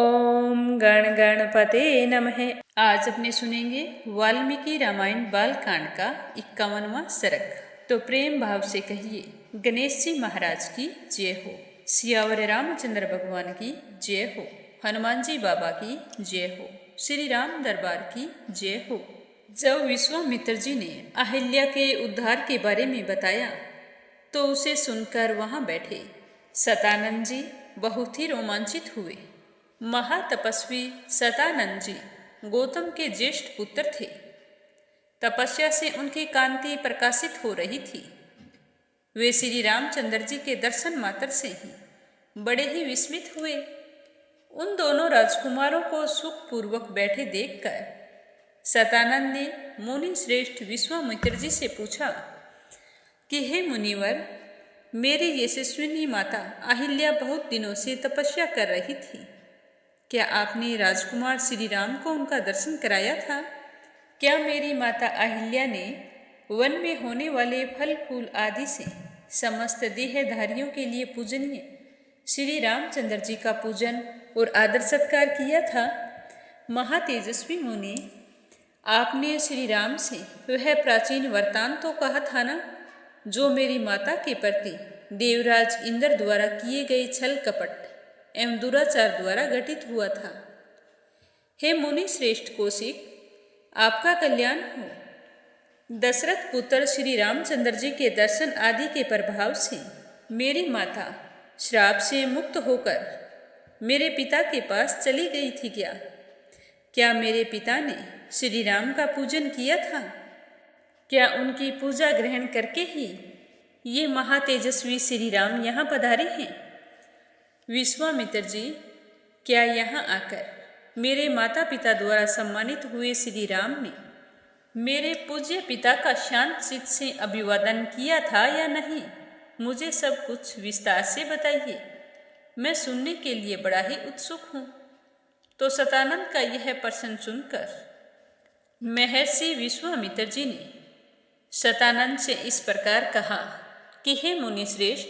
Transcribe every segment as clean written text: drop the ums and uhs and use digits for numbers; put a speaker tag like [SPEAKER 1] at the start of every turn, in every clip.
[SPEAKER 1] ओम गण गणपते नमः। आज अपने सुनेंगे वाल्मीकि रामायण बालकांड का 51वां सर्ग। तो प्रेम भाव से कहिए, गणेश जी महाराज की जय हो, सियावर रामचंद्र भगवान की जय हो, हनुमान जी बाबा की जय हो, श्री राम दरबार की जय हो। जब विश्वामित्र जी ने अहिल्या के उद्धार के बारे में बताया तो उसे सुनकर वहां बैठे सतानंद जी बहुत ही रोमांचित हुए। महातपस्वी सतानंद जी गौतम के ज्येष्ठ पुत्र थे। तपस्या से उनकी कांति प्रकाशित हो रही थी। वे श्री रामचंद्र जी के दर्शन मात्र से ही बड़े ही विस्मित हुए। उन दोनों राजकुमारों को सुखपूर्वक बैठे देखकर सतानंद ने मुनि श्रेष्ठ विश्वामित्र जी से पूछा कि हे मुनिवर, मेरी यशस्विनी माता अहिल्या बहुत दिनों से तपस्या कर रही थी। क्या आपने राजकुमार श्री राम को उनका दर्शन कराया था? क्या मेरी माता अहिल्या ने वन में होने वाले फल फूल आदि से समस्त देहधारियों के लिए पूजनीय श्री रामचंद्र जी का पूजन और आदर सत्कार किया था? महातेजस्वी मुनि, आपने श्री राम से वह प्राचीन वृत्तांत तो कहा था ना, जो मेरी माता के प्रति देवराज इंद्र द्वारा किए गए छल कपट एवं दुराचार द्वारा घटित हुआ था। हे मुनि श्रेष्ठ कौशिक, आपका कल्याण हो। दशरथ पुत्र श्री रामचंद्र जी के दर्शन आदि के प्रभाव से मेरी माता श्राप से मुक्त होकर मेरे पिता के पास चली गई थी। क्या मेरे पिता ने श्री राम का पूजन किया था? क्या उनकी पूजा ग्रहण करके ही ये महातेजस्वी श्री राम यहाँ पधारे हैं? विश्वामित्र जी, क्या यहाँ आकर मेरे माता पिता द्वारा सम्मानित हुए श्री राम ने मेरे पूज्य पिता का शांत चित्त से अभिवादन किया था या नहीं? मुझे सब कुछ विस्तार से बताइए, मैं सुनने के लिए बड़ा ही उत्सुक हूँ। तो सतानंद का यह प्रश्न सुनकर महर्षि विश्वामित्र जी ने सतानंद से इस प्रकार कहा कि हे मुनि श्रेष्ठ,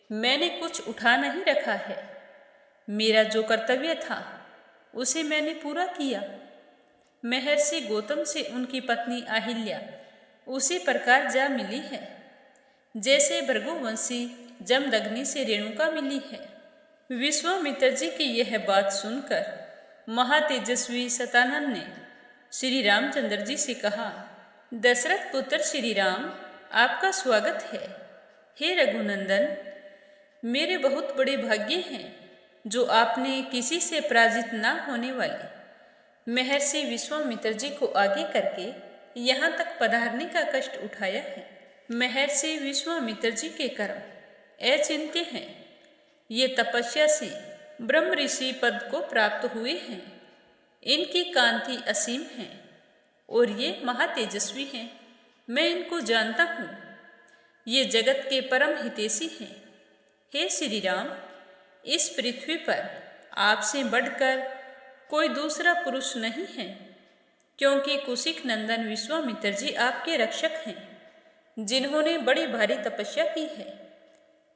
[SPEAKER 1] मैंने कुछ उठा नहीं रखा है। मेरा जो कर्तव्य था उसे मैंने पूरा किया। महर्षि गौतम से उनकी पत्नी अहिल्या उसी प्रकार जा मिली है जैसे भृगुवंशी जमदग्नि से रेणुका मिली है। विश्वामित्र जी की यह बात सुनकर महातेजस्वी सतानंद ने श्री रामचंद्र जी से कहा, दशरथ पुत्र श्री राम, आपका स्वागत है। हे रघुनंदन, मेरे बहुत बड़े भाग्य हैं जो आपने किसी से पराजित न होने वाले महर्षि विश्वामित्र जी को आगे करके यहाँ तक पधारने का कष्ट उठाया है। महर्षि विश्वामित्र जी के कर्म अचिंत्य हैं। ये तपस्या से ब्रह्म ऋषि पद को प्राप्त हुए हैं। इनकी कांति असीम है और ये महातेजस्वी हैं। मैं इनको जानता हूँ। ये जगत के परम हितैषी हैं। हे श्री राम, इस पृथ्वी पर आपसे बढ़कर कोई दूसरा पुरुष नहीं है, क्योंकि कौशिक नंदन विश्वामित्र जी आपके रक्षक हैं, जिन्होंने बड़ी भारी तपस्या की है।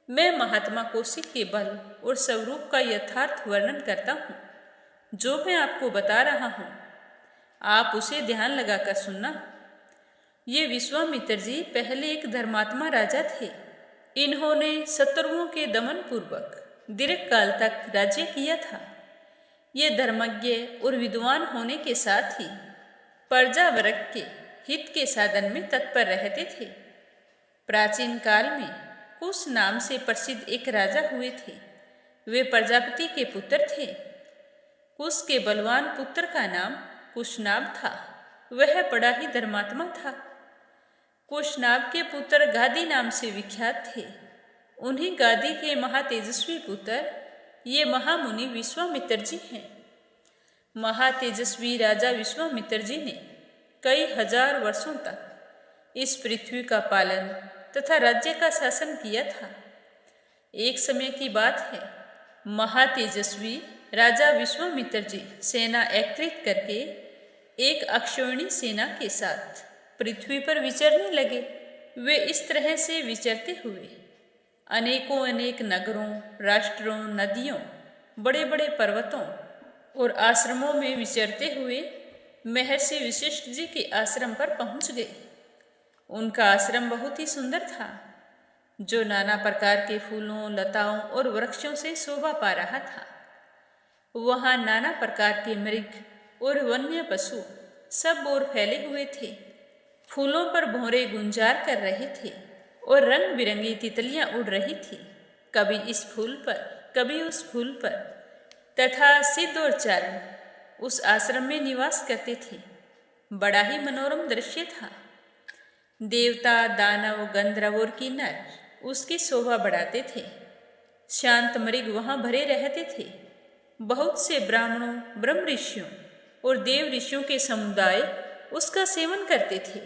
[SPEAKER 1] मैं महात्मा कौशिक के बल और स्वरूप का यथार्थ वर्णन करता हूँ। जो मैं आपको बता रहा हूँ, आप उसे ध्यान लगाकर सुनना। ये विश्वामित्र जी पहले एक धर्मात्मा राजा थे। इन्होंने शत्रुओं के दमन पूर्वक दीर्घ काल तक राज्य किया था। ये धर्मज्ञ और विद्वान होने के साथ ही प्रजा वर्ग के हित के साधन में तत्पर रहते थे। प्राचीन काल में कुश नाम से प्रसिद्ध एक राजा हुए थे। वे प्रजापति के पुत्र थे। कुश के बलवान पुत्र का नाम कुशनाभ था। वह बड़ा ही धर्मात्मा था। कुशनाभ के पुत्र गादी नाम से विख्यात थे। उन्हीं गादी के महातेजस्वी पुत्र ये महामुनि विश्वामित्र जी हैं। महातेजस्वी राजा विश्वामित्र जी ने कई हजार वर्षों तक इस पृथ्वी का पालन तथा राज्य का शासन किया था। एक समय की बात है, महातेजस्वी राजा विश्वामित्र जी सेना एकत्रित करके एक अक्षौहिणी सेना के साथ पृथ्वी पर विचरने लगे। वे इस तरह से विचरते हुए अनेकों अनेक नगरों, राष्ट्रों, नदियों, बड़े बड़े पर्वतों और आश्रमों में विचरते हुए महर्षि वशिष्ठ जी के आश्रम पर पहुंच गए। उनका आश्रम बहुत ही सुंदर था, जो नाना प्रकार के फूलों, लताओं और वृक्षों से शोभा पा रहा था। वहां नाना प्रकार के मृग और वन्य पशु सब ओर फैले हुए थे। फूलों पर भौरे गुंजार कर रहे थे और रंग बिरंगी तितलियां उड़ रही थी, कभी इस फूल पर, कभी उस फूल पर। तथा सिद्ध और चारण उस आश्रम में निवास करते थे। बड़ा ही मनोरम दृश्य था। देवता, दानव, गंधर्व और किन्नर उसकी शोभा बढ़ाते थे। शांत मृग वहां भरे रहते थे। बहुत से ब्राह्मणों, ब्रह्म ऋषियों और देव ऋषियों के समुदाय उसका सेवन करते थे।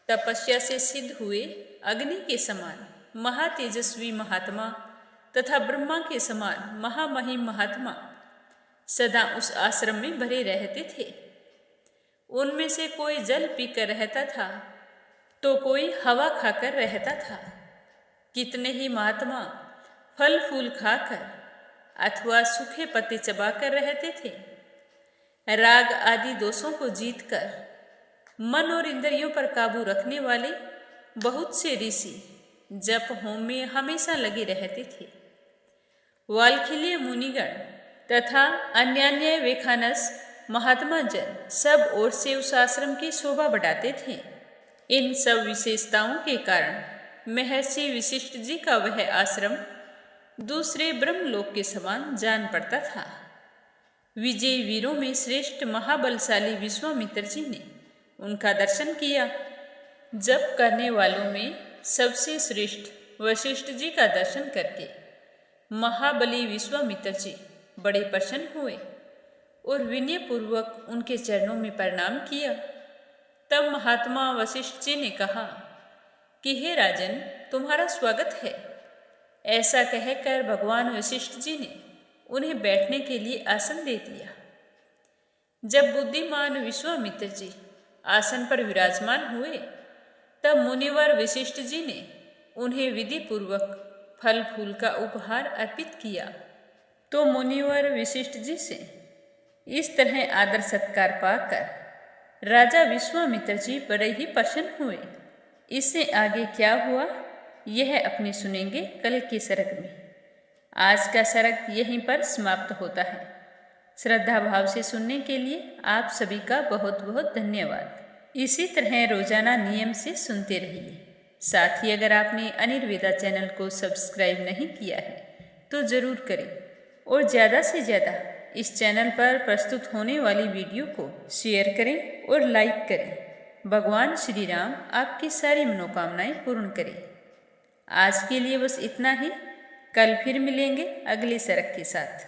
[SPEAKER 1] तपस्या से सिद्ध हुए अग्नि के समान महातेजस्वी महात्मा तथा ब्रह्मा के समान महामहिम महात्मा सदा उस आश्रम में भरे रहते थे। उनमें से कोई जल पीकर रहता था तो कोई हवा खाकर रहता था। कितने ही महात्मा फल फूल खाकर अथवा सूखे पत्ते चबाकर रहते थे। राग आदि दोषों को जीतकर मन और इंद्रियों पर काबू रखने वाले बहुत से ऋषि जप होम में हमेशा लगे रहते थे। वाल्खील्य मुनिगण तथा अन्यान्य वेखानस महात्मा जन सब ओर से उस आश्रम की शोभा बढ़ाते थे। इन सब विशेषताओं के कारण महर्षि वशिष्ठ जी का वह आश्रम दूसरे ब्रह्मलोक के समान जान पड़ता था। विजयी वीरों में श्रेष्ठ महाबलशाली विश्वामित्र जी ने उनका दर्शन किया। जप करने वालों में सबसे श्रेष्ठ वशिष्ठ जी का दर्शन करके महाबली विश्वामित्र जी बड़े प्रसन्न हुए और विनय पूर्वक उनके चरणों में प्रणाम किया। तब महात्मा वशिष्ठ जी ने कहा कि हे राजन, तुम्हारा स्वागत है। ऐसा कहकर भगवान वशिष्ठ जी ने उन्हें बैठने के लिए आसन दे दिया। जब बुद्धिमान विश्वामित्र जी आसन पर विराजमान हुए, तब मुनिवर वशिष्ठ जी ने उन्हें विधि पूर्वक फल फूल का उपहार अर्पित किया। तो मुनिवर वशिष्ठ जी से इस तरह आदर सत्कार पाकर राजा विश्वामित्र जी बड़े ही प्रसन्न हुए। इससे आगे क्या हुआ यह अपने सुनेंगे कल के सर्ग में। आज का सर्ग यहीं पर समाप्त होता है। श्रद्धा भाव से सुनने के लिए आप सभी का बहुत बहुत धन्यवाद। इसी तरह रोजाना नियम से सुनते रहिए। साथ ही अगर आपने अनिर्वेदा चैनल को सब्सक्राइब नहीं किया है तो ज़रूर करें और ज़्यादा से ज़्यादा इस चैनल पर प्रस्तुत होने वाली वीडियो को शेयर करें और लाइक करें। भगवान श्री राम आपकी सारी मनोकामनाएं पूर्ण करें। आज के लिए बस इतना ही। कल फिर मिलेंगे अगले सर्ग के साथ।